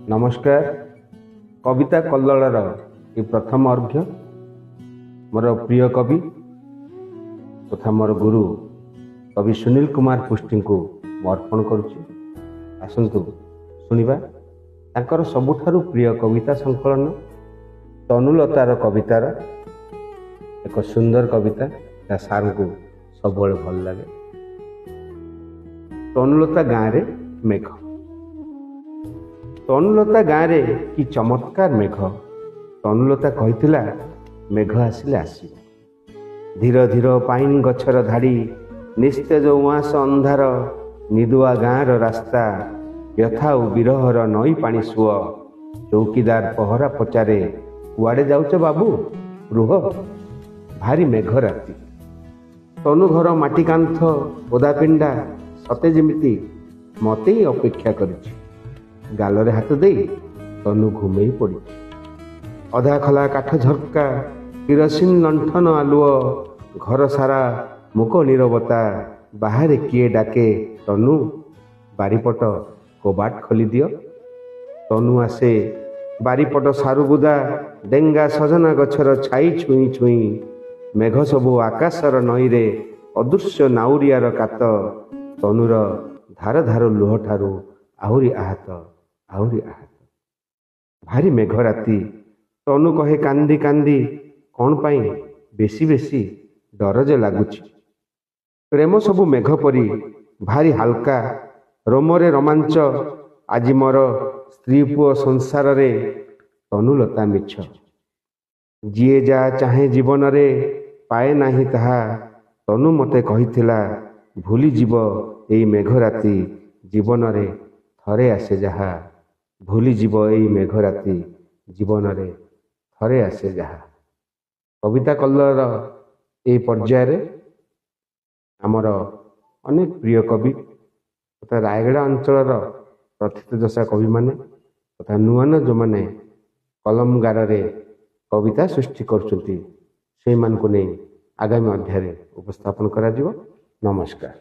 नमस्कार। कविता कल्लर ये प्रथम अर्घ्य मोर प्रिय कवि तथा मोर गुरु कवि सुनील कुमार पुष्टि को अर्पण करुच्ची। आसतु शुणा तांकर सबुठारु प्रिय कविता संकलन तनुलतार कवितार एक सुंदर कविता या सार को सब भल लगे। तनुलता गाँव रे मेघ। तनुलता गाँव रे कि चमत्कार मेघ। तनुलता कहिथिला मेघ आसिले आसीब। धीर धीर पाइन गछर धाड़ी निस्तेज उआस अंधार निदुआ गाँर रास्ता व्यथा और विरहर नई पानी सुଅ। चौकीदार पहरा पचारे कुआड़े जाउच बाबू रुह भारी मेघ राति। तनु घर माटी कांथ ओदापिंडा सते जेमिति मते ही अपेक्षा करिछि। गालरे हाथ दे तनु घुमेई पड़ी। अधा खला काठ झरका किरोसिन लंठन आलुओ घर सारा मुक नीरवता। बाहर किए डाके तनु बारीपट कबाट खोली दियो। तनु आसे बारीपट सारुबुदा डेंगा सजना गछर छाई छुई छुई। मेघ सबु आकाशर नईरे अदृश्य नाउरियार कात। तनुर धार धार लुह ठारू आहुरी आहत आहुरी आहत। भारी मेघ राति। तनु कहे कांदी कांदी कौन पाई बेसी बेसी डर जे लगुच। प्रेम सबु मेघ परी भारी हल्का रोमरे रोमांच। आज मोर स्त्री पुओ संसार रे तनुलता मिछ। जिए जा चाहे जीवन रे पाए नाही ताहा। तनु मते कहिथिला भूली जीव एई मेघ राति जीवन रे थरे आसे जहा। भूली जीव एई मेघ राति जीवन रे थरे आसे जहा। कविता कल्लर ए पर्याय आमर अनेक प्रिय कवि तथा रायगड़ा अंचल प्रथितदशा कवि माने तथा नुआ न जो माने कलम गारे कविता सृष्टि करछंती से मान को नहीं आगामी अध्याय उपस्थापन करा जिवो। नमस्कार।